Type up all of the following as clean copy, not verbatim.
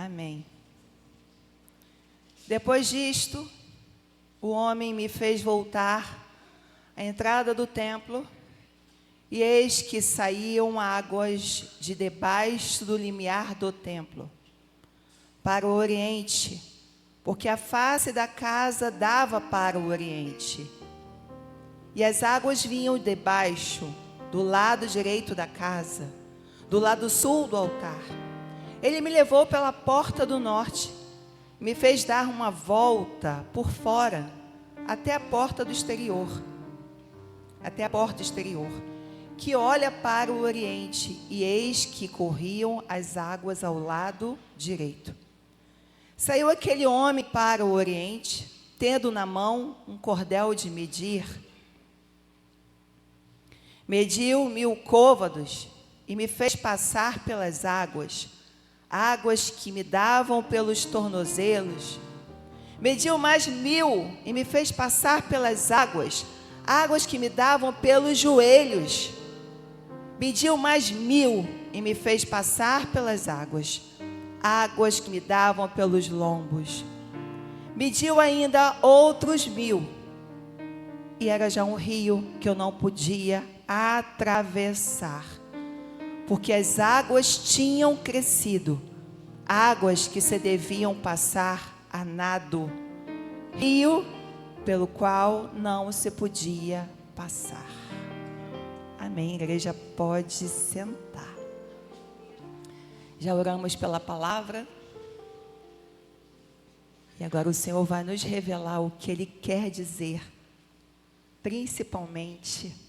Amém. Depois disto, o homem me fez voltar à entrada do templo, e eis que saíam águas de debaixo do limiar do templo, para o oriente, porque a face da casa dava para o oriente. E as águas vinham debaixo, do lado direito da casa, do lado sul do altar. Ele me levou pela porta do norte, me fez dar uma volta por fora, até a porta do exterior, que olha para o oriente, e eis que corriam as águas ao lado direito. Saiu aquele homem para o oriente, tendo na mão um cordel de medir. Mediu 1000 côvados e me fez passar pelas águas, águas que me davam pelos tornozelos. Mediu mais 1000 e me fez passar pelas águas, águas que me davam pelos joelhos. Mediu mais 1000 e me fez passar pelas águas, águas que me davam pelos lombos. Mediu ainda outros 1000, e era já um rio que eu não podia atravessar, porque as águas tinham crescido, águas que se deviam passar a nado, rio pelo qual não se podia passar. Amém, igreja, pode sentar. Já oramos pela palavra, e agora o Senhor vai nos revelar o que Ele quer dizer, principalmente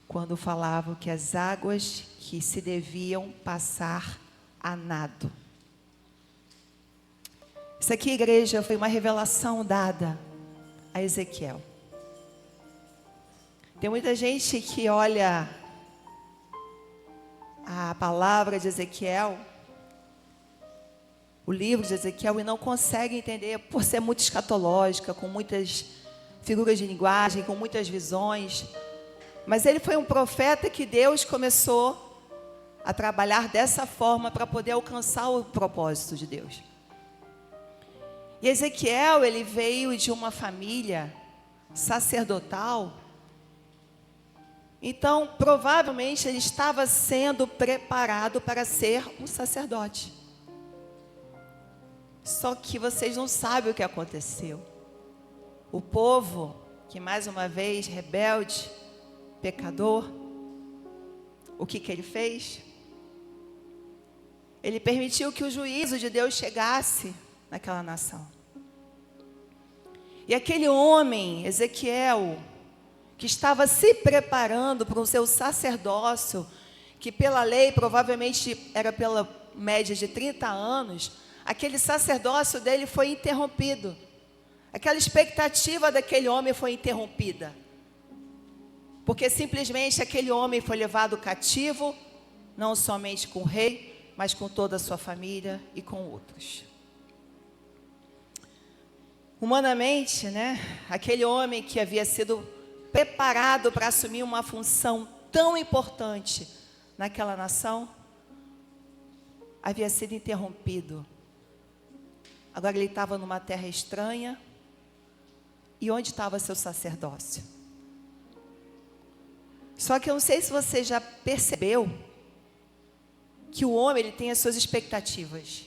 quando falavam que as águas que se deviam passar a nado. Isso aqui, igreja, foi uma revelação dada a Ezequiel. Tem muita gente que olha a palavra de Ezequiel, o livro de Ezequiel, e não consegue entender, por ser muito escatológica, com muitas figuras de linguagem, com muitas visões. Mas ele foi um profeta que Deus começou a trabalhar dessa forma para poder alcançar o propósito de Deus. E Ezequiel, ele veio de uma família sacerdotal. Então, provavelmente, ele estava sendo preparado para ser um sacerdote. Só que vocês não sabem o que aconteceu. O povo, que mais uma vez, rebelde, pecador, o que ele fez? Ele permitiu que o juízo de Deus chegasse naquela nação. E aquele homem, Ezequiel, que estava se preparando para o seu sacerdócio, que pela lei provavelmente era pela média de 30 anos, aquele sacerdócio dele foi interrompido. Aquela expectativa daquele homem foi interrompida. Porque simplesmente aquele homem foi levado cativo, não somente com o rei, mas com toda a sua família e com outros. Humanamente, aquele homem que havia sido preparado para assumir uma função tão importante naquela nação, havia sido interrompido. Agora ele estava numa terra estranha. E onde estava seu sacerdócio? Só que eu não sei se você já percebeu que o homem, ele tem as suas expectativas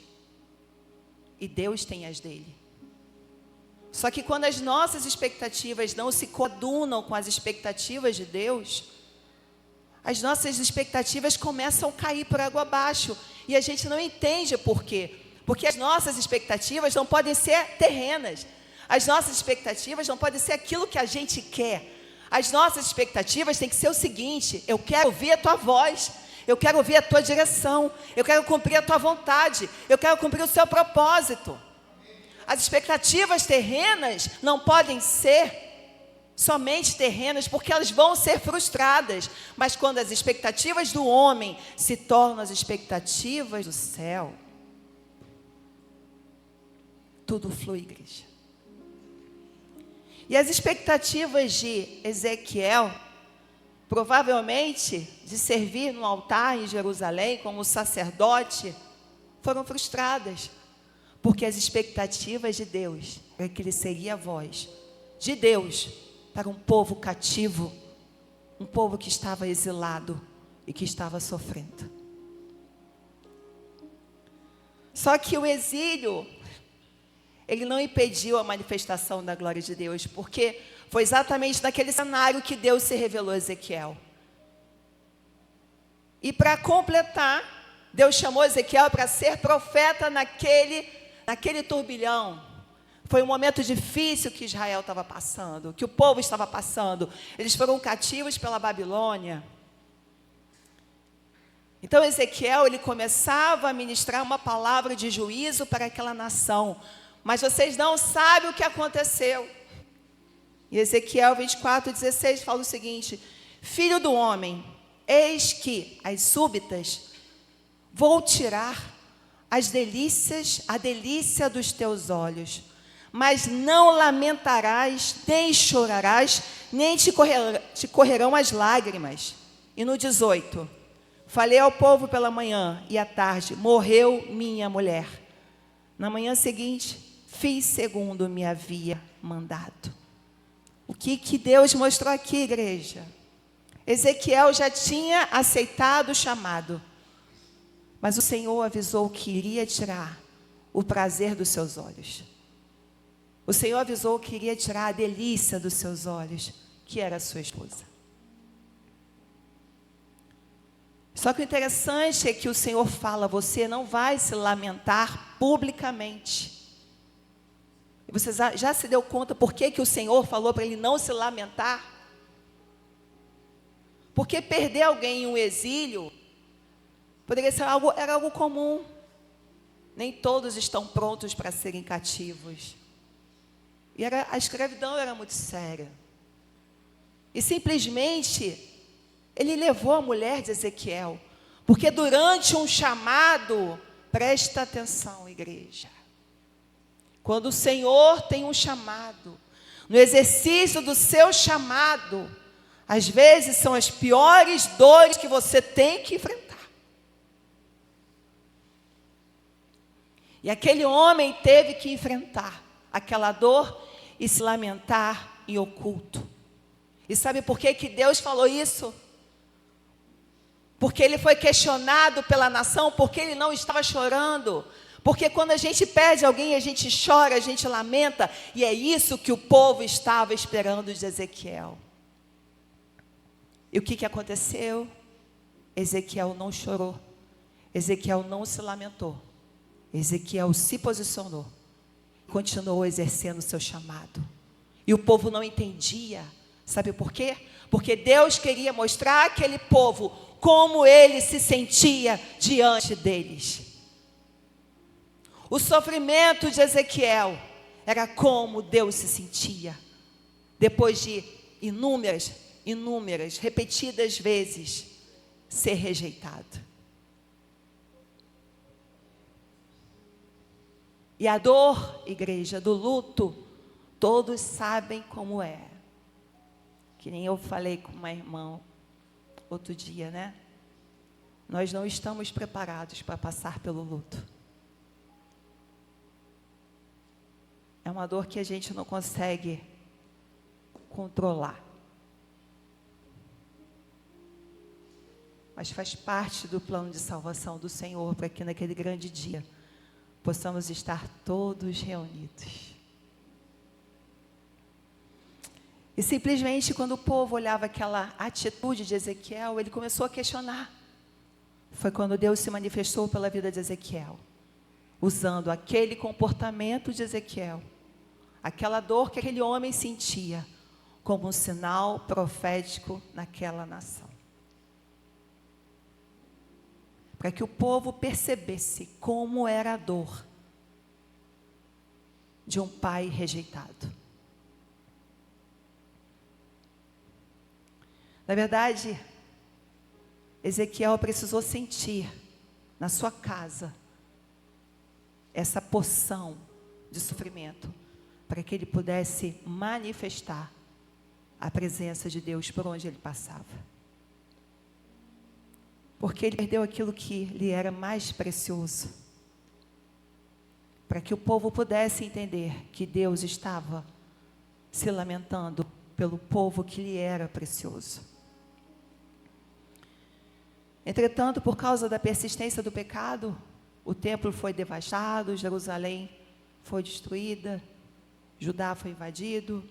e Deus tem as dele. Só que quando as nossas expectativas não se coadunam com as expectativas de Deus, as nossas expectativas começam a cair por água abaixo, e a gente não entende por quê. Porque as nossas expectativas não podem ser terrenas. As nossas expectativas não podem ser aquilo que a gente quer. As nossas expectativas têm que ser o seguinte: eu quero ouvir a tua voz, eu quero ouvir a tua direção, eu quero cumprir a tua vontade, eu quero cumprir o seu propósito. As expectativas terrenas não podem ser somente terrenas, porque elas vão ser frustradas. Mas quando as expectativas do homem se tornam as expectativas do céu, tudo flui, igreja. E as expectativas de Ezequiel, provavelmente de servir no altar em Jerusalém como sacerdote, foram frustradas, porque as expectativas de Deus era que ele seria a voz de Deus para um povo cativo, um povo que estava exilado e que estava sofrendo. Só que o exílio, ele não impediu a manifestação da glória de Deus, porque foi exatamente naquele cenário que Deus se revelou a Ezequiel. E para completar, Deus chamou Ezequiel para ser profeta naquele turbilhão. Foi um momento difícil que Israel estava passando, que o povo estava passando. Eles foram cativos pela Babilônia. Então Ezequiel, ele começava a ministrar uma palavra de juízo para aquela nação. Mas vocês não sabem o que aconteceu. E Ezequiel 24:16 fala o seguinte: filho do homem, eis que as súbitas vou tirar a delícia dos teus olhos, mas não lamentarás, nem chorarás, nem te correrão as lágrimas. E no 18, falei ao povo pela manhã e à tarde, morreu minha mulher. Na manhã seguinte, fiz segundo me havia mandado. O que Deus mostrou aqui, igreja? Ezequiel já tinha aceitado o chamado, mas o Senhor avisou que iria tirar o prazer dos seus olhos. O Senhor avisou que iria tirar a delícia dos seus olhos, que era a sua esposa. Só que o interessante é que o Senhor fala: você não vai se lamentar publicamente. E você já se deu conta por que o Senhor falou para ele não se lamentar? Porque perder alguém em um exílio poderia ser era algo comum. Nem todos estão prontos para serem cativos. E a escravidão era muito séria. E simplesmente ele levou a mulher de Ezequiel, porque durante um chamado, presta atenção, igreja, quando o Senhor tem um chamado, no exercício do seu chamado, às vezes são as piores dores que você tem que enfrentar. E aquele homem teve que enfrentar aquela dor e se lamentar em oculto. E sabe por que Deus falou isso? Porque ele foi questionado pela nação, porque ele não estava chorando. Porque quando a gente perde alguém, a gente chora, a gente lamenta. E é isso que o povo estava esperando de Ezequiel. E o que aconteceu? Ezequiel não chorou. Ezequiel não se lamentou. Ezequiel se posicionou. Continuou exercendo o seu chamado. E o povo não entendia. Sabe por quê? Porque Deus queria mostrar àquele povo como ele se sentia diante deles. O sofrimento de Ezequiel era como Deus se sentia depois de inúmeras, repetidas vezes ser rejeitado. E a dor, igreja, do luto, todos sabem como é. Que nem eu falei com uma irmã outro dia, né? Nós não estamos preparados para passar pelo luto. É uma dor que a gente não consegue controlar. Mas faz parte do plano de salvação do Senhor para que naquele grande dia possamos estar todos reunidos. E simplesmente quando o povo olhava aquela atitude de Ezequiel, ele começou a questionar. Foi quando Deus se manifestou pela vida de Ezequiel, usando aquele comportamento de Ezequiel, aquela dor que aquele homem sentia, como um sinal profético naquela nação. Para que o povo percebesse como era a dor de um pai rejeitado. Na verdade, Ezequiel precisou sentir na sua casa essa porção de sofrimento para que ele pudesse manifestar a presença de Deus por onde ele passava. Porque ele perdeu aquilo que lhe era mais precioso, para que o povo pudesse entender que Deus estava se lamentando pelo povo que lhe era precioso. Entretanto, por causa da persistência do pecado, o templo foi devastado, Jerusalém foi destruída, Judá foi invadido,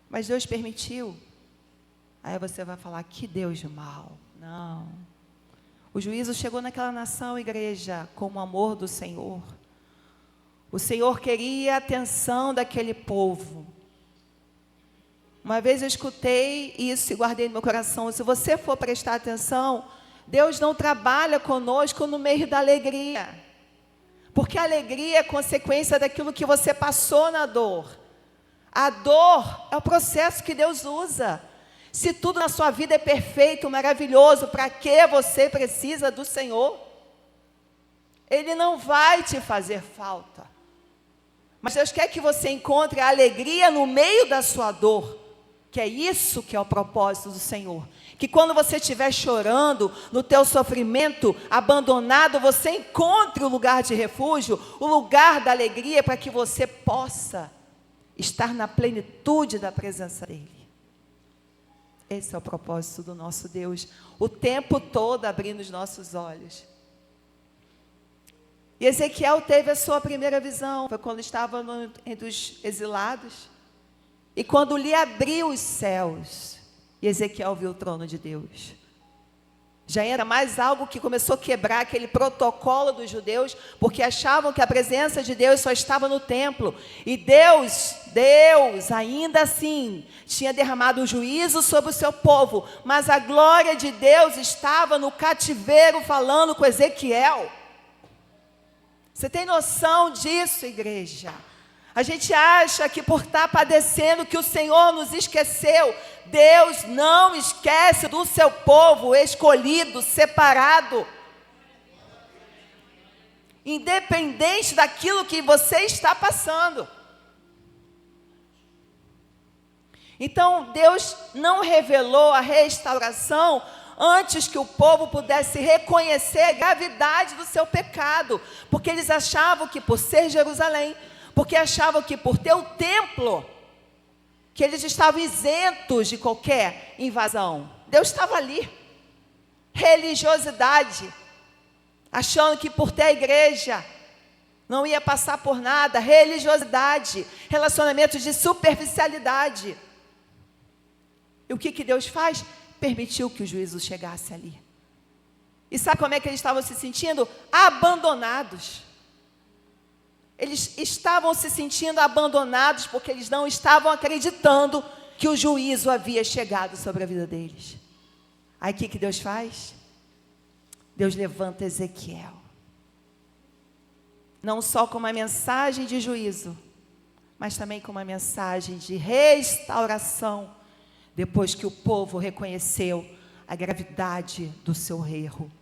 mas Deus permitiu. Aí você vai falar, que Deus de mal. Não. O juízo chegou naquela nação, igreja, com o amor do Senhor. O Senhor queria a atenção daquele povo. Uma vez eu escutei isso e guardei no meu coração. Se você for prestar atenção, Deus não trabalha conosco no meio da alegria. Porque a alegria é consequência daquilo que você passou na dor. A dor é o processo que Deus usa. Se tudo na sua vida é perfeito, maravilhoso, para que você precisa do Senhor? Ele não vai te fazer falta. Mas Deus quer que você encontre a alegria no meio da sua dor. Que é isso que é o propósito do Senhor. Que quando você estiver chorando, no teu sofrimento, abandonado, você encontre o lugar de refúgio, o lugar da alegria, para que você possa estar na plenitude da presença dEle. Esse é o propósito do nosso Deus, o tempo todo abrindo os nossos olhos. E Ezequiel teve a sua primeira visão, foi quando estava entre os exilados, e quando lhe abriu os céus, e Ezequiel viu o trono de Deus. Já era mais algo que começou a quebrar aquele protocolo dos judeus, porque achavam que a presença de Deus só estava no templo. E Deus, ainda assim, tinha derramado o juízo sobre o seu povo. Mas a glória de Deus estava no cativeiro falando com Ezequiel. Você tem noção disso, igreja? A gente acha que por estar padecendo que o Senhor nos esqueceu. Deus não esquece do seu povo escolhido, separado. Independente daquilo que você está passando. Então, Deus não revelou a restauração antes que o povo pudesse reconhecer a gravidade do seu pecado. Porque eles achavam que por ser Jerusalém, porque achavam que por ter o templo, que eles estavam isentos de qualquer invasão. Deus estava ali. Religiosidade, achando que por ter a igreja, não ia passar por nada. Religiosidade, relacionamentos de superficialidade. E o que Deus faz? Permitiu que o juízo chegasse ali. E sabe como é que eles estavam se sentindo? Abandonados. Eles estavam se sentindo abandonados porque eles não estavam acreditando que o juízo havia chegado sobre a vida deles. Aí o que Deus faz? Deus levanta Ezequiel. Não só com uma mensagem de juízo, mas também com uma mensagem de restauração, depois que o povo reconheceu a gravidade do seu erro,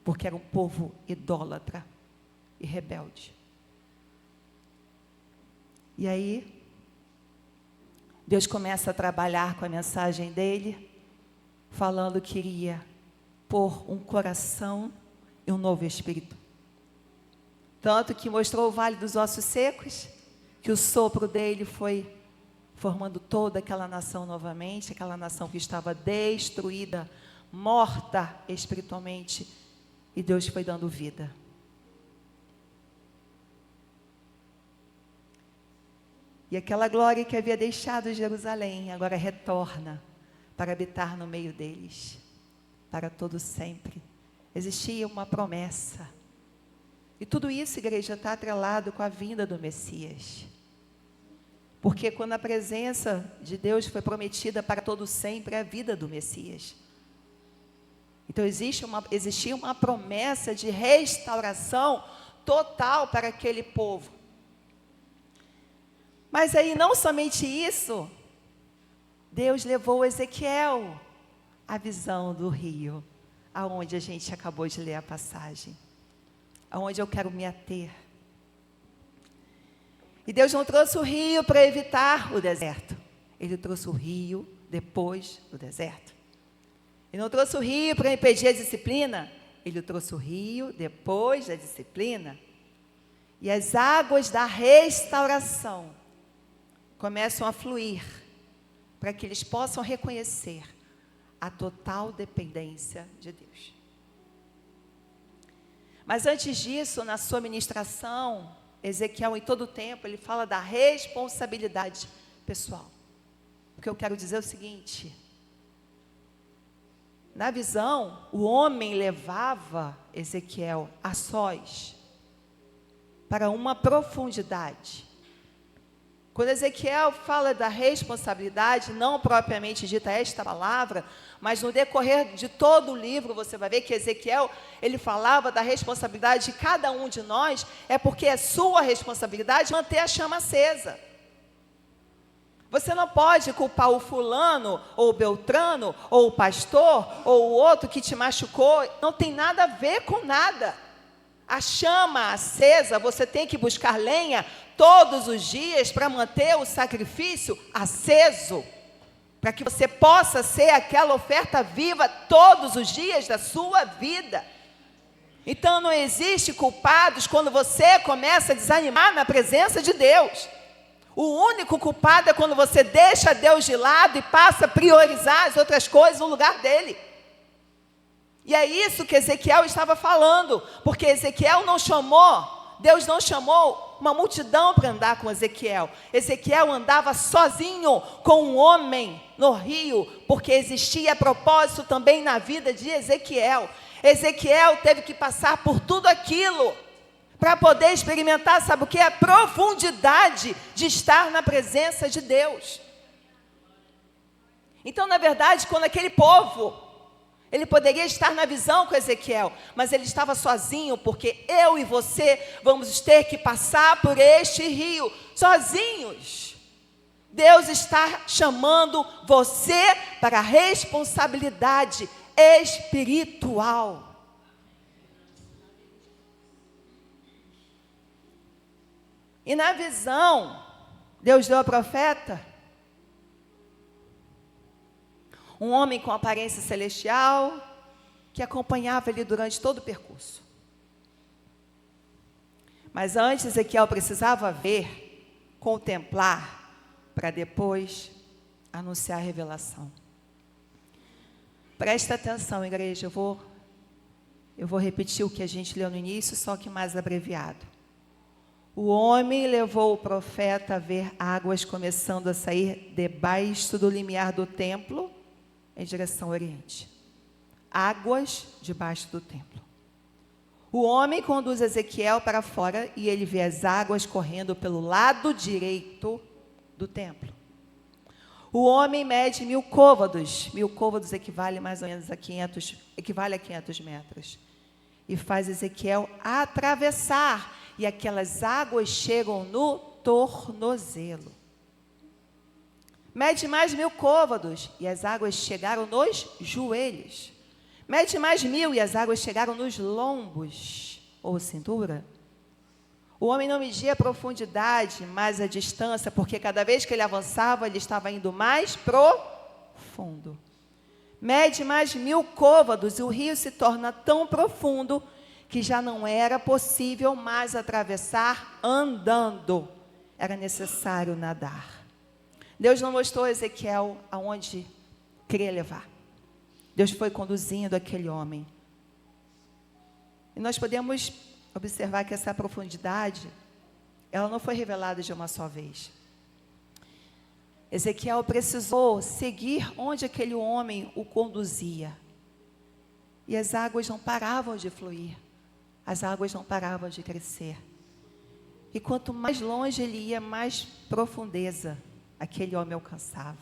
porque era um povo idólatra e rebelde. E aí, Deus começa a trabalhar com a mensagem dele, falando que iria pôr um coração e um novo espírito. Tanto que mostrou o vale dos ossos secos, que o sopro dele foi formando toda aquela nação novamente, aquela nação que estava destruída, morta espiritualmente, e Deus foi dando vida. E aquela glória que havia deixado Jerusalém, agora retorna para habitar no meio deles, para todo sempre. Existia uma promessa. E tudo isso, igreja, está atrelado com a vinda do Messias. Porque quando a presença de Deus foi prometida para todo sempre, é a vida do Messias. Então existia uma promessa de restauração total para aquele povo. Mas aí não somente isso, Deus levou Ezequiel à visão do rio, aonde a gente acabou de ler a passagem, aonde eu quero me ater. E Deus não trouxe o rio para evitar o deserto, Ele trouxe o rio depois do deserto. Ele não trouxe o rio para impedir a disciplina, Ele trouxe o rio depois da disciplina. E as águas da restauração começam a fluir para que eles possam reconhecer a total dependência de Deus. Mas antes disso, na sua ministração, Ezequiel, em todo o tempo, ele fala da responsabilidade pessoal. O que eu quero dizer é o seguinte: na visão, o homem levava Ezequiel a sós para uma profundidade. Quando Ezequiel fala da responsabilidade, não propriamente dita esta palavra, mas no decorrer de todo o livro, você vai ver que Ezequiel, ele falava da responsabilidade de cada um de nós, é porque é sua responsabilidade manter a chama acesa. Você não pode culpar o fulano, ou o beltrano, ou o pastor, ou o outro que te machucou, não tem nada a ver com nada. A chama acesa, você tem que buscar lenha todos os dias para manter o sacrifício aceso, para que você possa ser aquela oferta viva todos os dias da sua vida. Então não existe culpados quando você começa a desanimar na presença de Deus. O único culpado é quando você deixa Deus de lado e passa a priorizar as outras coisas no lugar dele. E é isso que Ezequiel estava falando, porque Ezequiel não chamou, Deus não chamou uma multidão para andar com Ezequiel. Ezequiel andava sozinho com um homem no rio, porque existia propósito também na vida de Ezequiel. Ezequiel teve que passar por tudo aquilo para poder experimentar, sabe o que? A profundidade de estar na presença de Deus. Então, na verdade, quando aquele povo, ele poderia estar na visão com Ezequiel, mas ele estava sozinho, porque eu e você vamos ter que passar por este rio sozinhos. Deus está chamando você para a responsabilidade espiritual. E na visão, Deus deu ao profeta um homem com aparência celestial, que acompanhava ele durante todo o percurso. Mas antes, Ezequiel precisava ver, contemplar, para depois anunciar a revelação. Presta atenção, igreja, eu vou repetir o que a gente leu no início, só que mais abreviado. O homem levou o profeta a ver águas começando a sair debaixo do limiar do templo, em direção ao oriente. Águas debaixo do templo. O homem conduz Ezequiel para fora e ele vê as águas correndo pelo lado direito do templo. O homem mede 1000 côvados. 1000 côvados equivale mais ou menos a 500 metros. E faz Ezequiel atravessar. E aquelas águas chegam no tornozelo. Mede mais 1000 côvados, e as águas chegaram nos joelhos. Mede mais 1000, e as águas chegaram nos lombos, ou cintura. O homem não media a profundidade, mas a distância, porque cada vez que ele avançava, ele estava indo mais profundo. Mede mais 1000 côvados, e o rio se torna tão profundo que já não era possível mais atravessar andando. Era necessário nadar. Deus não mostrou a Ezequiel aonde queria levar. Deus foi conduzindo aquele homem. E nós podemos observar que essa profundidade, ela não foi revelada de uma só vez. Ezequiel precisou seguir onde aquele homem o conduzia. E as águas não paravam de fluir. As águas não paravam de crescer. E quanto mais longe ele ia, mais profundeza aquele homem alcançava.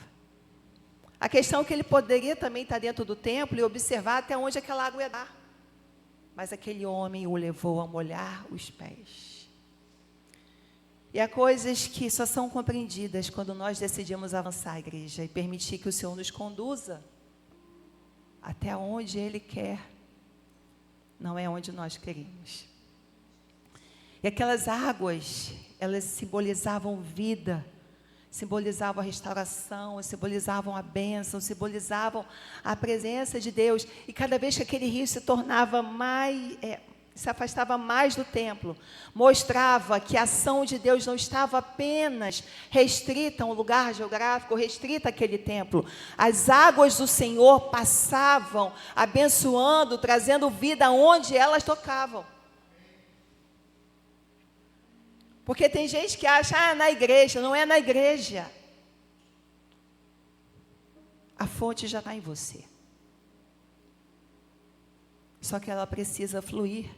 A questão é que ele poderia também estar dentro do templo e observar até onde aquela água ia dar. Mas aquele homem o levou a molhar os pés. E há coisas que só são compreendidas quando nós decidimos avançar, igreja, e permitir que o Senhor nos conduza até onde Ele quer, não é onde nós queremos. E aquelas águas, elas simbolizavam vida, simbolizavam a restauração, simbolizavam a bênção, simbolizavam a presença de Deus. E cada vez que aquele rio se tornava se afastava mais do templo, mostrava que a ação de Deus não estava apenas restrita a um lugar geográfico, restrita àquele templo. As águas do Senhor passavam, abençoando, trazendo vida onde elas tocavam. Porque tem gente que acha, na igreja, não é na igreja. A fonte já está em você. Só que ela precisa fluir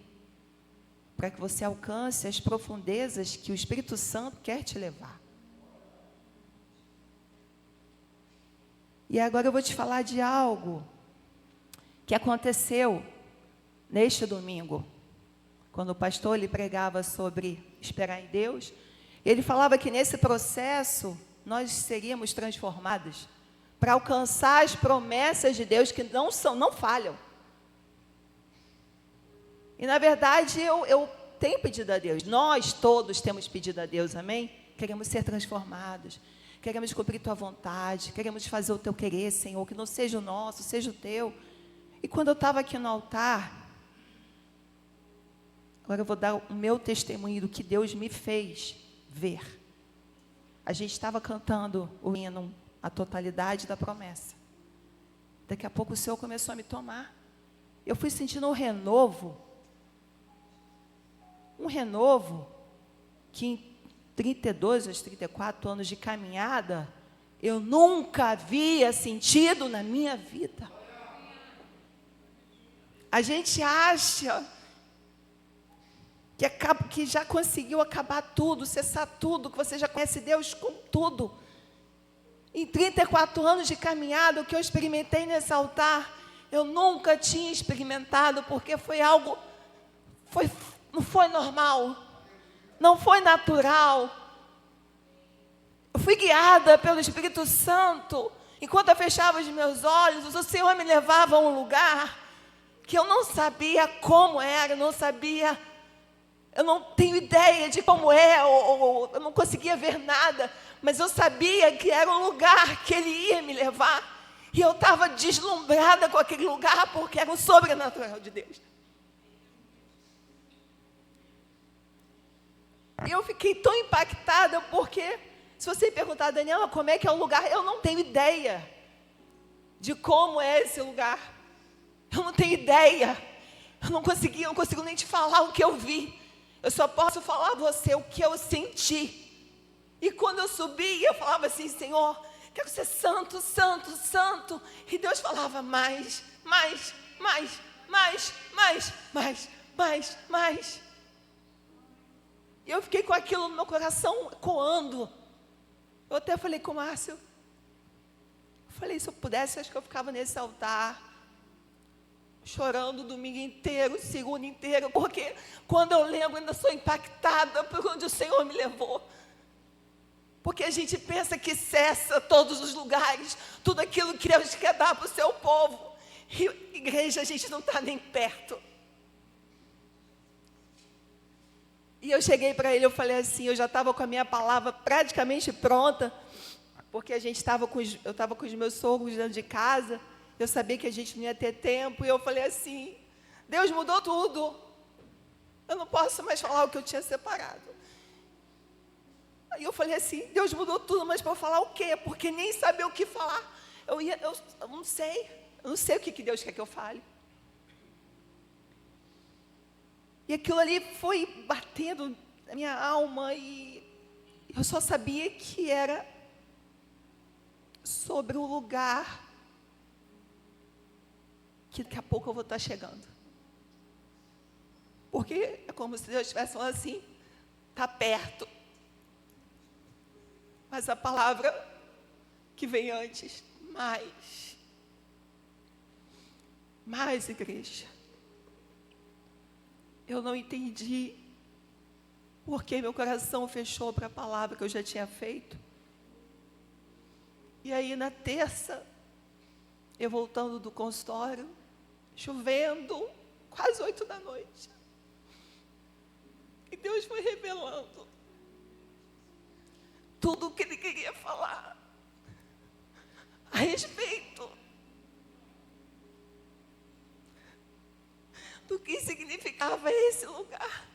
para que você alcance as profundezas que o Espírito Santo quer te levar. E agora eu vou te falar de algo que aconteceu neste domingo, quando o pastor lhe pregava sobre esperar em Deus. Ele falava que nesse processo nós seríamos transformados para alcançar as promessas de Deus que não falham. E, na verdade, eu tenho pedido a Deus, nós todos temos pedido a Deus, amém? Queremos ser transformados, queremos cumprir Tua vontade, queremos fazer o Teu querer, Senhor, que não seja o nosso, seja o Teu. E quando eu estava aqui no altar, agora eu vou dar o meu testemunho do que Deus me fez ver. A gente estava cantando o hino, a totalidade da promessa. Daqui a pouco o Senhor começou a me tomar. Eu fui sentindo um renovo que em 32 aos 34 anos de caminhada, eu nunca havia sentido na minha vida. A gente acha que já conseguiu acabar tudo, cessar tudo, que você já conhece Deus com tudo. Em 34 anos de caminhada, o que eu experimentei nesse altar, eu nunca tinha experimentado, porque foi algo, não foi normal, não foi natural. Eu fui guiada pelo Espírito Santo. Enquanto eu fechava os meus olhos, o Senhor me levava a um lugar que eu não sabia como era, eu não tenho ideia de como é, ou eu não conseguia ver nada, mas eu sabia que era o lugar que Ele ia me levar, e eu estava deslumbrada com aquele lugar, porque era o sobrenatural de Deus. E eu fiquei tão impactada, porque, se você me perguntar, Daniela, como é que é o lugar? Eu não tenho ideia de como é esse lugar. Eu não tenho ideia. Eu não consigo nem te falar o que eu vi. Eu só posso falar a você o que eu senti. E quando eu subi, eu falava assim, Senhor, quero ser santo, santo, santo. E Deus falava mais. E eu fiquei com aquilo no meu coração coando. Eu até falei com o Márcio, se eu pudesse, acho que eu ficava nesse altar, chorando o domingo inteiro, o segundo inteiro, porque quando eu lembro, ainda sou impactada por onde o Senhor me levou. Porque a gente pensa que cessa todos os lugares, tudo aquilo que Deus quer dar para o seu povo. E igreja, a gente não está nem perto. E eu cheguei para ele, eu falei assim, eu já estava com a minha palavra praticamente pronta, porque eu estava com os meus sogros dentro de casa, eu sabia que a gente não ia ter tempo, e eu falei assim, Deus mudou tudo, eu não posso mais falar o que eu tinha separado. Aí eu falei assim, Deus mudou tudo, mas para eu falar o quê? Porque nem saber o que falar. Eu não sei o que Deus quer que eu fale. E aquilo ali foi batendo na minha alma, e eu só sabia que era sobre o lugar que daqui a pouco eu vou estar chegando. Porque é como se Deus estivesse falando assim, está perto. Mas a palavra que vem antes, mais igreja. Eu não entendi porque meu coração fechou para a palavra que eu já tinha feito. E aí na terça, eu voltando do consultório, chovendo, quase 8 da noite. E Deus foi revelando tudo o que Ele queria falar a respeito do que significa Estava esse lugar.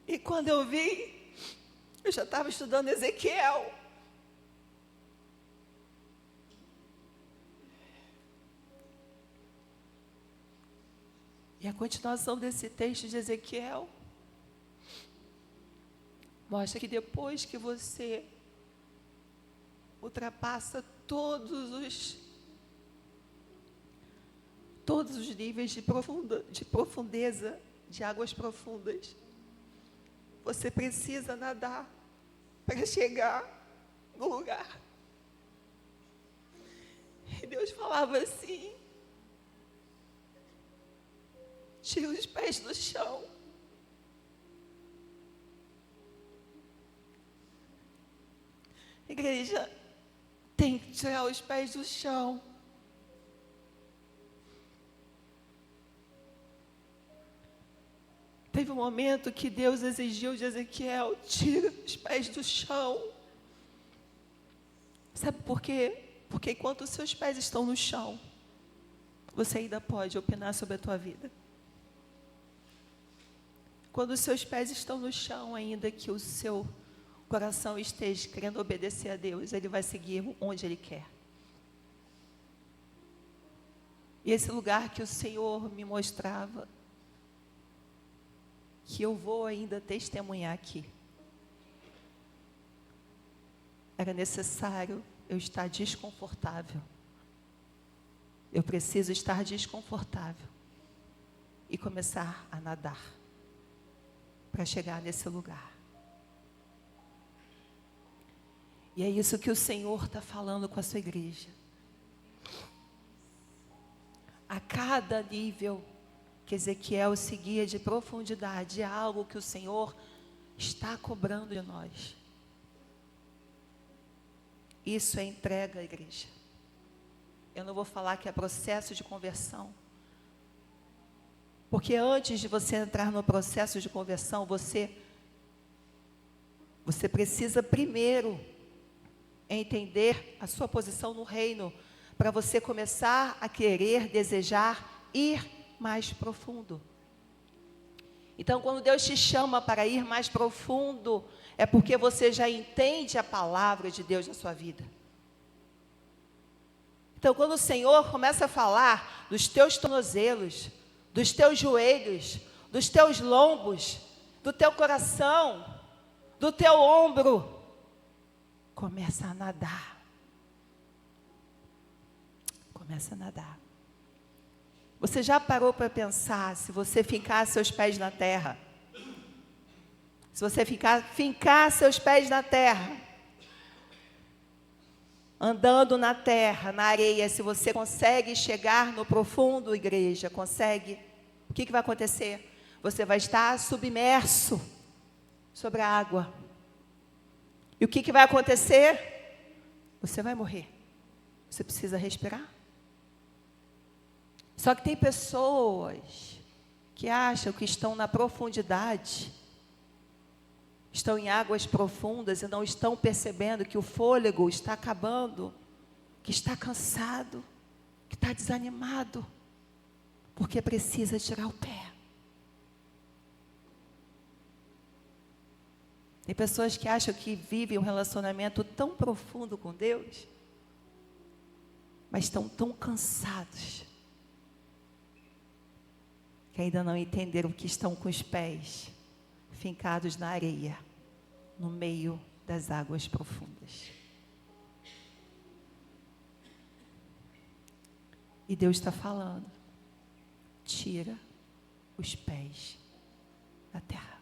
E quando eu vi, eu já estava estudando Ezequiel. E a continuação desse texto de Ezequiel mostra que depois que você ultrapassa todos os níveis de profundeza, de águas profundas, você precisa nadar para chegar no lugar. E Deus falava assim: tira os pés do chão. Igreja, tem que tirar os pés do chão. Teve um momento que Deus exigiu de Ezequiel: tira os pés do chão. Sabe por quê? Porque enquanto os seus pés estão no chão, você ainda pode opinar sobre a tua vida. Quando os seus pés estão no chão, ainda que o seu coração esteja querendo obedecer a Deus, Ele vai seguir onde Ele quer. E esse lugar que o Senhor me mostrava, que eu vou ainda testemunhar aqui, era necessário eu estar desconfortável. Eu preciso estar desconfortável e começar a nadar para chegar nesse lugar. E é isso que o Senhor está falando com a sua igreja. A cada nível que Ezequiel seguia de profundidade, é algo que o Senhor está cobrando de nós. Isso é entrega, igreja. Eu não vou falar que é processo de conversão, porque antes de você entrar no processo de conversão, você precisa primeiro entender a sua posição no reino, para você começar a querer, desejar ir mais profundo. Então, quando Deus te chama para ir mais profundo, é porque você já entende a palavra de Deus na sua vida. Então, quando o Senhor começa a falar dos teus tornozelos, dos teus joelhos, dos teus lombos, do teu coração, do teu ombro, começa a nadar. Começa a nadar. Você já parou para pensar, se você fincar seus pés na terra, se você fincar seus pés na terra, andando na terra, na areia, se você consegue chegar no profundo, igreja, consegue, o que vai acontecer? Você vai estar submerso sobre a água. E o que vai acontecer? Você vai morrer. Você precisa respirar. Só que tem pessoas que acham que estão na profundidade, estão em águas profundas e não estão percebendo que o fôlego está acabando, que está cansado, que está desanimado, porque precisa tirar o pé. Tem pessoas que acham que vivem um relacionamento tão profundo com Deus, mas estão tão cansados, que ainda não entenderam que estão com os pés fincados na areia, no meio das águas profundas. E Deus está falando: tira os pés da terra.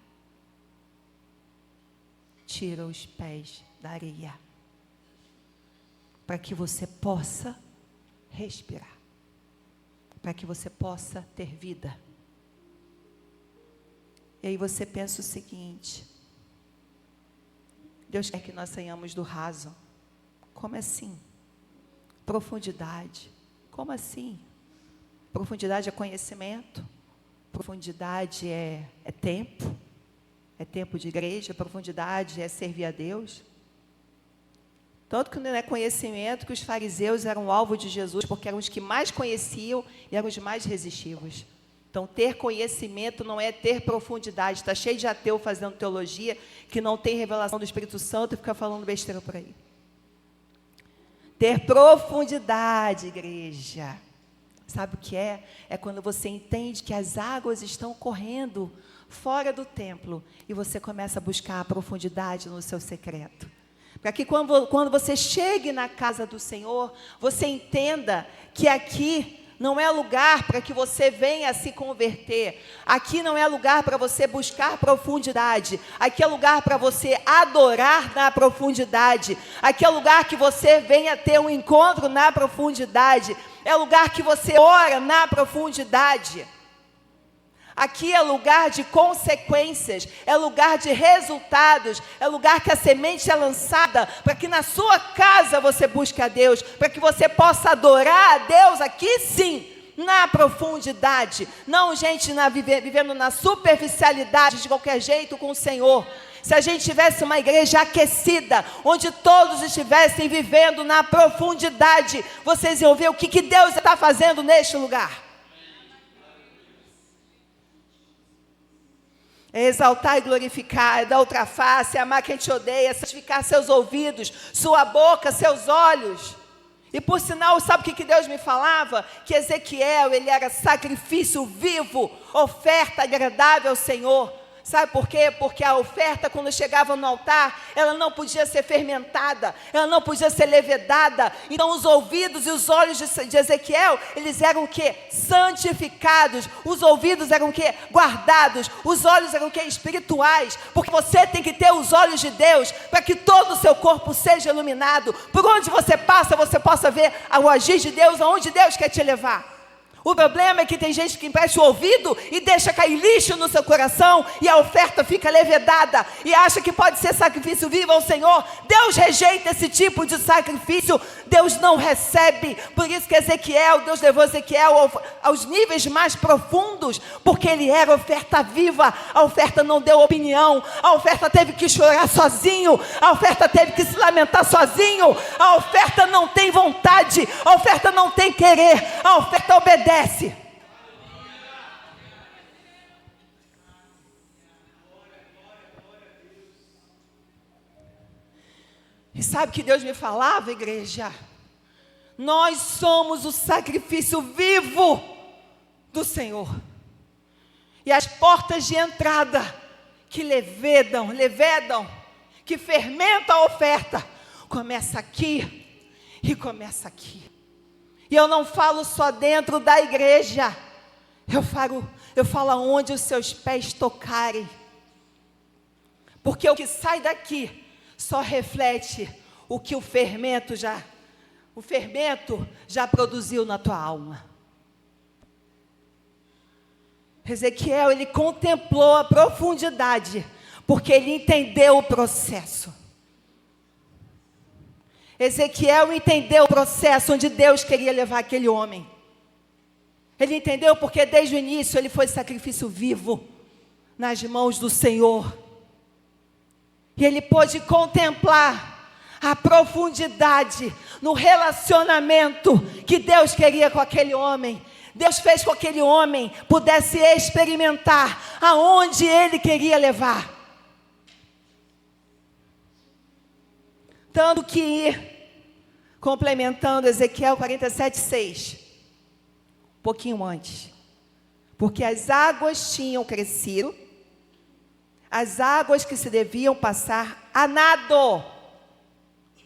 Tira os pés da areia, para que você possa respirar, para que você possa ter vida. E aí você pensa o seguinte: Deus quer que nós saiamos do raso. Como assim? Profundidade. Como assim? Profundidade é conhecimento. Profundidade é tempo. É tempo de igreja. Profundidade é servir a Deus. Tanto que não é conhecimento que os fariseus eram alvo de Jesus, porque eram os que mais conheciam e eram os mais resistivos. Então, ter conhecimento não é ter profundidade. Está cheio de ateu fazendo teologia, que não tem revelação do Espírito Santo e fica falando besteira por aí. Ter profundidade, igreja. Sabe o que é? É quando você entende que as águas estão correndo fora do templo e você começa a buscar a profundidade no seu secreto. Para que quando você chegue na casa do Senhor, você entenda que aqui não é lugar para que você venha se converter. Aqui não é lugar para você buscar profundidade. Aqui é lugar para você adorar na profundidade. Aqui é lugar que você venha ter um encontro na profundidade. É lugar que você ora na profundidade. Aqui é lugar de consequências, é lugar de resultados, é lugar que a semente é lançada para que na sua casa você busque a Deus, para que você possa adorar a Deus aqui sim, na profundidade. Não, gente, vivendo na superficialidade de qualquer jeito com o Senhor. Se a gente tivesse uma igreja aquecida, onde todos estivessem vivendo na profundidade, vocês iam ver o que Deus está fazendo neste lugar. É exaltar e glorificar, é dar outra face, é amar quem te odeia, é santificar seus ouvidos, sua boca, seus olhos. E por sinal, sabe o que Deus me falava? Que Ezequiel, ele era sacrifício vivo, oferta agradável ao Senhor. Sabe por quê? Porque a oferta, quando chegava no altar, ela não podia ser fermentada, ela não podia ser levedada. Então os ouvidos e os olhos de Ezequiel, eles eram o quê? Santificados. Os ouvidos eram o quê? Guardados. Os olhos eram o quê? Espirituais. Porque você tem que ter os olhos de Deus, para que todo o seu corpo seja iluminado. Por onde você passa, você possa ver o agir de Deus, aonde Deus quer te levar. O problema é que tem gente que empresta o ouvido e deixa cair lixo no seu coração e a oferta fica levedada e acha que pode ser sacrifício vivo ao Senhor. Deus rejeita esse tipo de sacrifício, Deus não recebe. Por isso que Deus levou Ezequiel aos níveis mais profundos, porque ele era oferta viva. A oferta não deu opinião, a oferta teve que chorar sozinho, a oferta teve que se lamentar sozinho, a oferta não tem vontade, a oferta não tem querer, a oferta obedece. E sabe o que Deus me falava, igreja? Nós somos o sacrifício vivo do Senhor. E as portas de entrada que levedam, que fermentam a oferta, começa aqui e começa aqui. E eu não falo só dentro da igreja, eu falo aonde os seus pés tocarem. Porque o que sai daqui só reflete o que o fermento já produziu na tua alma. Ezequiel, ele contemplou a profundidade, porque ele entendeu o processo. Ezequiel entendeu o processo onde Deus queria levar aquele homem. Ele entendeu porque desde o início ele foi sacrifício vivo nas mãos do Senhor. E ele pôde contemplar a profundidade no relacionamento que Deus queria com aquele homem. Deus fez com que aquele homem pudesse experimentar aonde ele queria levar. Tanto que, complementando Ezequiel 47:6, um pouquinho antes, porque as águas tinham crescido, as águas que se deviam passar a nado,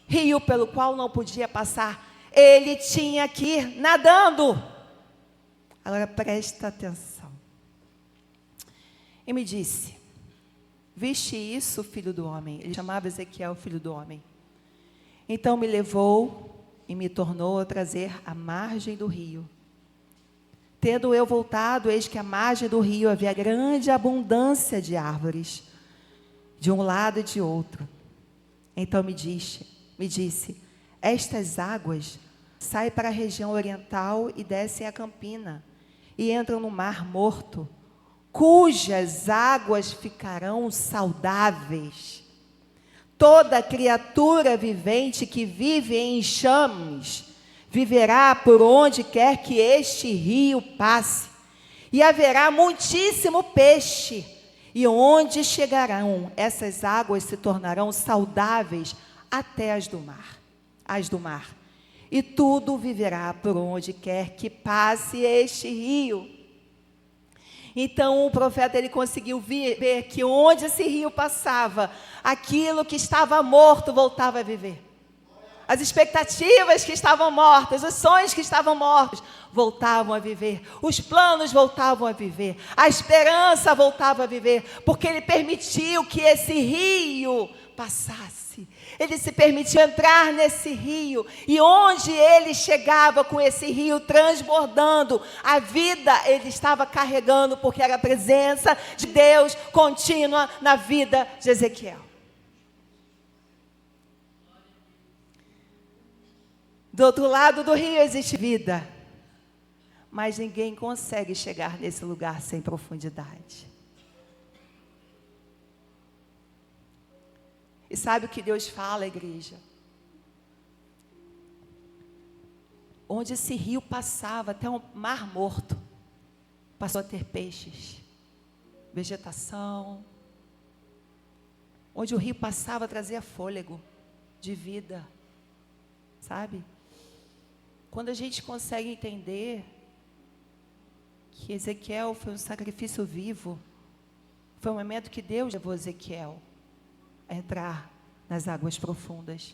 rio pelo qual não podia passar, ele tinha que ir nadando. Agora presta atenção. E me disse: viste isso, filho do homem? Ele chamava Ezequiel filho do homem. Então me levou e me tornou a trazer à margem do rio. Tendo eu voltado, eis que à margem do rio havia grande abundância de árvores, de um lado e de outro. Então me disse, estas águas saem para a região oriental e descem a campina, e entram no mar morto, cujas águas ficarão saudáveis. Toda criatura vivente que vive em enxames viverá por onde quer que este rio passe. E haverá muitíssimo peixe. E onde chegarão, essas águas se tornarão saudáveis até as do mar. E tudo viverá por onde quer que passe este rio. Então o profeta ele conseguiu ver que onde esse rio passava, aquilo que estava morto voltava a viver. As expectativas que estavam mortas, os sonhos que estavam mortos, voltavam a viver. Os planos voltavam a viver. A esperança voltava a viver. Porque ele permitiu que esse rio passasse. Ele se permitiu entrar nesse rio. E onde ele chegava com esse rio transbordando, a vida ele estava carregando, porque era a presença de Deus contínua na vida de Ezequiel. Do outro lado do rio existe vida, mas ninguém consegue chegar nesse lugar sem profundidade. E sabe o que Deus fala, igreja? Onde esse rio passava, até o mar morto, passou a ter peixes, vegetação. Onde o rio passava, trazia fôlego de vida, sabe? Quando a gente consegue entender que Ezequiel foi um sacrifício vivo, foi um momento que Deus levou Ezequiel a entrar nas águas profundas.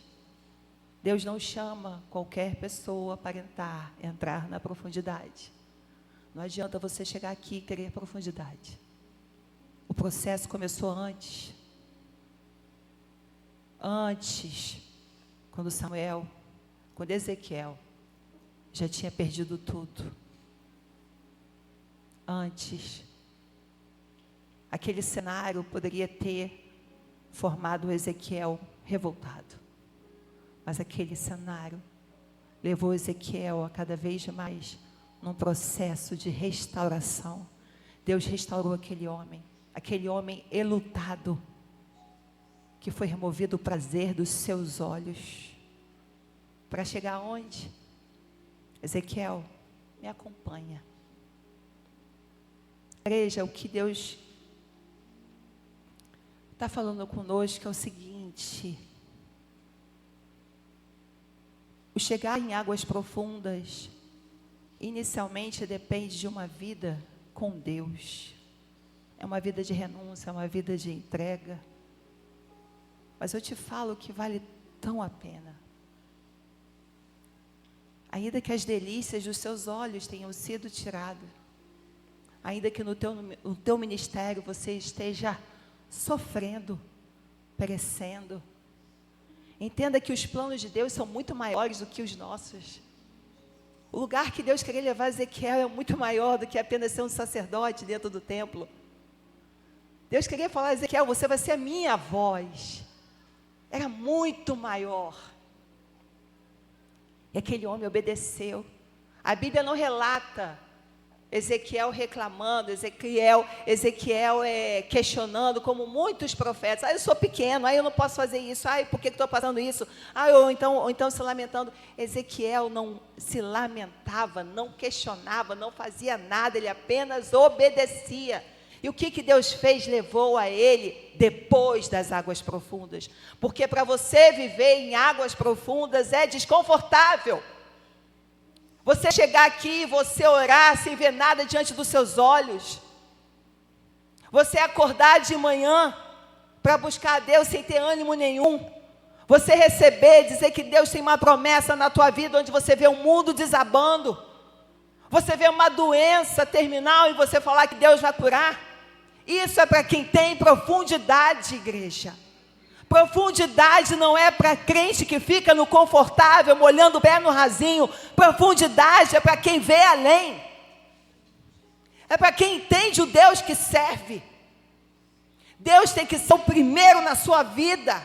Deus não chama qualquer pessoa para entrar na profundidade. Não adianta você chegar aqui e querer profundidade. O processo começou antes. Quando Ezequiel já tinha perdido tudo. Antes, aquele cenário poderia ter formado Ezequiel revoltado. Mas aquele cenário levou Ezequiel a cada vez mais num processo de restauração. Deus restaurou aquele homem enlutado, que foi removido o prazer dos seus olhos. Para chegar aonde? Ezequiel, me acompanha. Igreja, o que Deus está falando conosco é o seguinte: o chegar em águas profundas, inicialmente depende de uma vida com Deus. É uma vida de renúncia, é uma vida de entrega. Mas eu te falo que vale tão a pena. Ainda que as delícias dos seus olhos tenham sido tiradas, ainda que no teu ministério você esteja sofrendo, perecendo, entenda que os planos de Deus são muito maiores do que os nossos. O lugar que Deus queria levar Ezequiel é muito maior do que apenas ser um sacerdote dentro do templo. Deus queria falar a Ezequiel: você vai ser a minha voz. Era muito maior. E aquele homem obedeceu. A Bíblia não relata Ezequiel reclamando, Ezequiel questionando, como muitos profetas. Eu sou pequeno, eu não posso fazer isso. Por que estou passando isso? Ou então se lamentando. Ezequiel não se lamentava, não questionava, não fazia nada, ele apenas obedecia. E o que Deus fez? Levou a ele depois das águas profundas. Porque para você viver em águas profundas é desconfortável. Você chegar aqui, você orar sem ver nada diante dos seus olhos. Você acordar de manhã para buscar a Deus sem ter ânimo nenhum. Você receber, dizer que Deus tem uma promessa na tua vida, onde você vê o mundo desabando. Você vê uma doença terminal e você falar que Deus vai curar. Isso é para quem tem profundidade, igreja. Profundidade não é para crente que fica no confortável, molhando o pé no rasinho. Profundidade é para quem vê além. É para quem entende o Deus que serve. Deus tem que ser o primeiro na sua vida.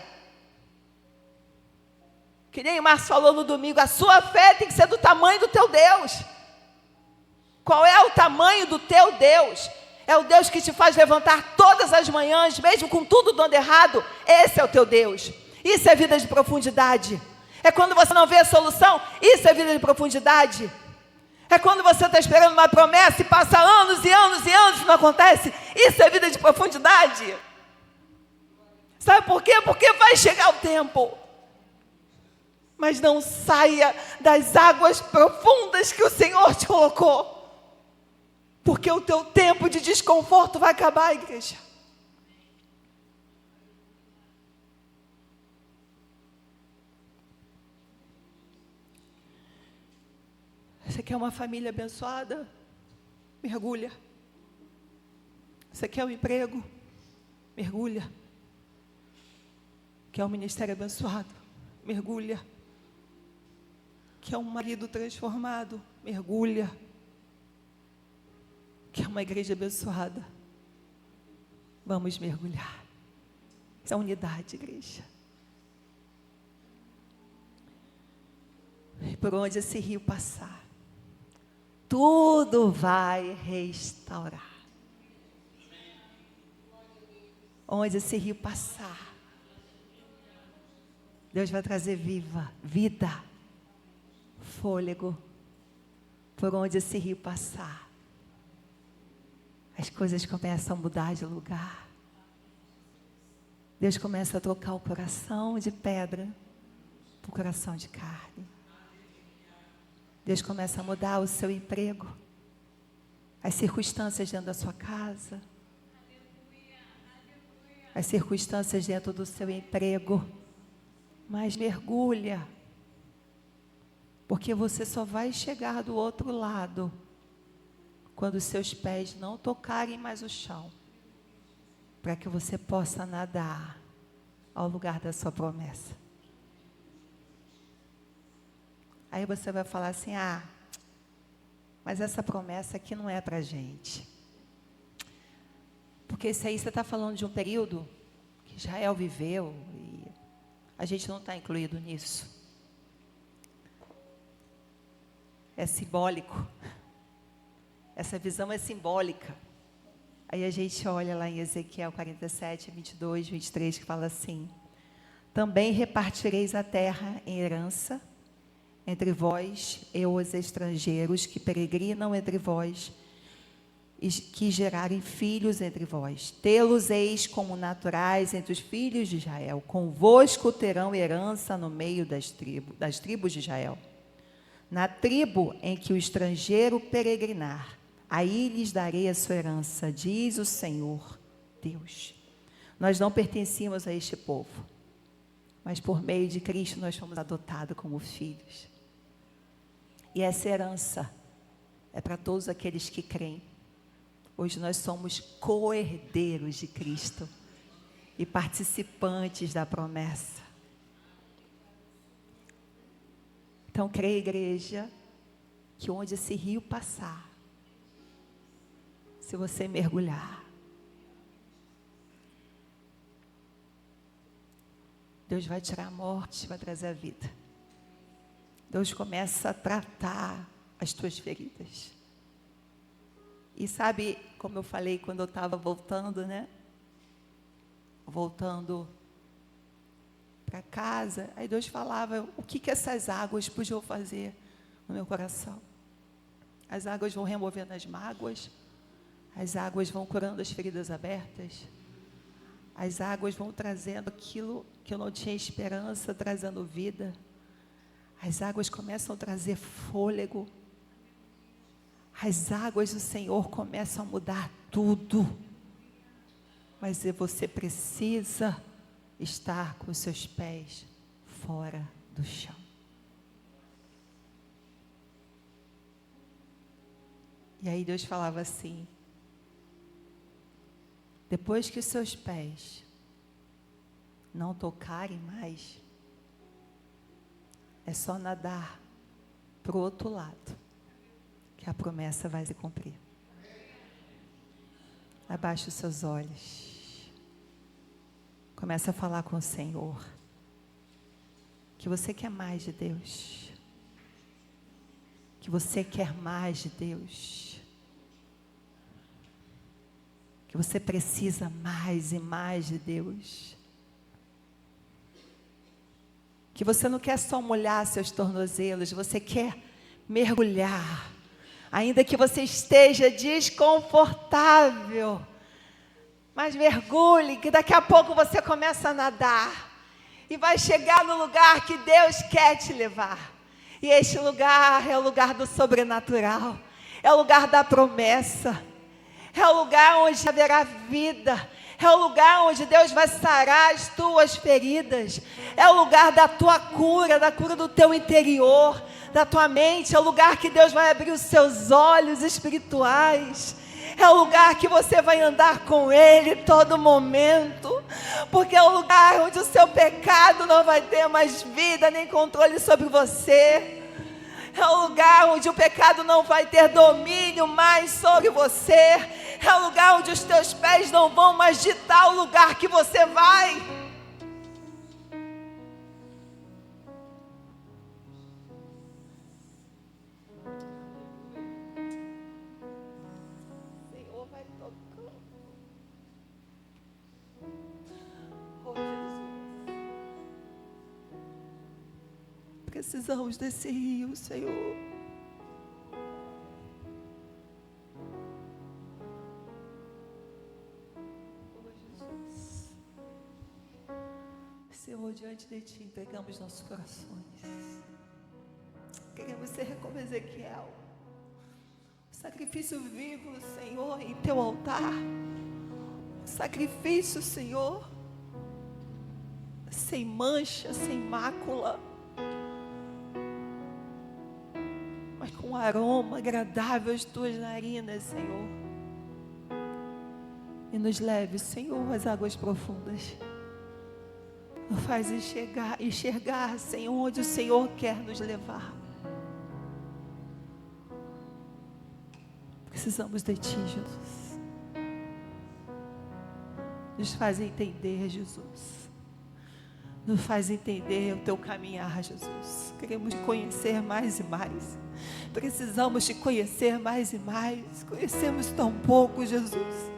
Que nem o Márcio falou no domingo, a sua fé tem que ser do tamanho do teu Deus. Qual é o tamanho do teu Deus? É o Deus que te faz levantar todas as manhãs, mesmo com tudo dando errado. Esse é o teu Deus. Isso é vida de profundidade. É quando você não vê a solução, isso é vida de profundidade. É quando você está esperando uma promessa e passa anos e anos e anos e não acontece, isso é vida de profundidade. Sabe por quê? Porque vai chegar o tempo. Mas não saia das águas profundas que o Senhor te colocou. Porque o teu tempo de desconforto vai acabar, igreja. Você quer uma família abençoada? Mergulha. Você quer um emprego? Mergulha. Quer um ministério abençoado? Mergulha. Quer um marido transformado? Mergulha. Quer uma igreja abençoada? Vamos mergulhar. Isso é unidade, igreja. E por onde esse rio passar, tudo vai restaurar. Onde esse rio passar, Deus vai trazer vida, fôlego. Por onde esse rio passar, as coisas começam a mudar de lugar. Deus começa a trocar o coração de pedra para o coração de carne. Deus começa a mudar o seu emprego, as circunstâncias dentro da sua casa, as circunstâncias dentro do seu emprego. Mas mergulha, porque você só vai chegar do outro lado quando os seus pés não tocarem mais o chão, para que você possa nadar ao lugar da sua promessa. Aí você vai falar assim: mas essa promessa aqui não é para a gente. Porque isso aí você está falando de um período que Israel viveu e a gente não está incluído nisso. É simbólico. Essa visão é simbólica. Aí a gente olha lá em Ezequiel 47, 22, 23, que fala assim: também repartireis a terra em herança entre vós e os estrangeiros que peregrinam entre vós, e que gerarem filhos entre vós. Tê-los-eis como naturais entre os filhos de Israel. Convosco terão herança no meio das tribos de Israel. Na tribo em que o estrangeiro peregrinar, aí lhes darei a sua herança, diz o Senhor Deus. Nós não pertencíamos a este povo, mas por meio de Cristo nós fomos adotados como filhos. E essa herança é para todos aqueles que creem. Hoje nós somos co-herdeiros de Cristo e participantes da promessa. Então, creia, igreja, que onde esse rio passar, se você mergulhar, Deus vai tirar a morte, vai trazer a vida. Deus começa a tratar as tuas feridas. E sabe, como eu falei quando eu estava voltando, né? Voltando para casa, aí Deus falava o que essas águas podiam fazer no meu coração. As águas vão removendo as mágoas, as águas vão curando as feridas abertas, as águas vão trazendo aquilo que eu não tinha esperança, trazendo vida. As águas começam a trazer fôlego. As águas do Senhor começam a mudar tudo. Mas você precisa estar com os seus pés fora do chão. E aí Deus falava assim: depois que os seus pés não tocarem mais, é só nadar para o outro lado, que a promessa vai se cumprir. Abaixe os seus olhos. Começa a falar com o Senhor. Que você quer mais de Deus. Que você quer mais de Deus. Que você precisa mais e mais de Deus. que você não quer só molhar seus tornozelos, você quer mergulhar, ainda que você esteja desconfortável, mas mergulhe, que daqui a pouco você começa a nadar, e vai chegar no lugar que Deus quer te levar, e este lugar é o lugar do sobrenatural, é o lugar da promessa, é o lugar onde haverá vida, é o lugar onde Deus vai sarar as tuas feridas, é o lugar da tua cura, da cura do teu interior, da tua mente, é o lugar que Deus vai abrir os seus olhos espirituais, é o lugar que você vai andar com Ele todo momento, porque é o lugar onde o seu pecado não vai ter mais vida nem controle sobre você, é o lugar onde o pecado não vai ter domínio mais sobre você, é o lugar onde os teus pés não vão mais ditar o lugar que você vai. Senhor vai tocando. Oh, Jesus. Precisamos desse rio, Senhor. Senhor, diante de Ti, entregamos nossos corações. Queremos ser como Ezequiel, sacrifício vivo, Senhor, em Teu altar. Sacrifício, Senhor, sem mancha, sem mácula, mas com aroma agradável às Tuas narinas, Senhor. E nos leve, Senhor, às águas profundas. Nos faz enxergar, Senhor, onde o Senhor quer nos levar. Precisamos de Ti, Jesus. Nos faz entender, Jesus. Nos faz entender o Teu caminhar, Jesus. Queremos Te conhecer mais e mais. Precisamos Te conhecer mais e mais. Conhecemos tão pouco, Jesus.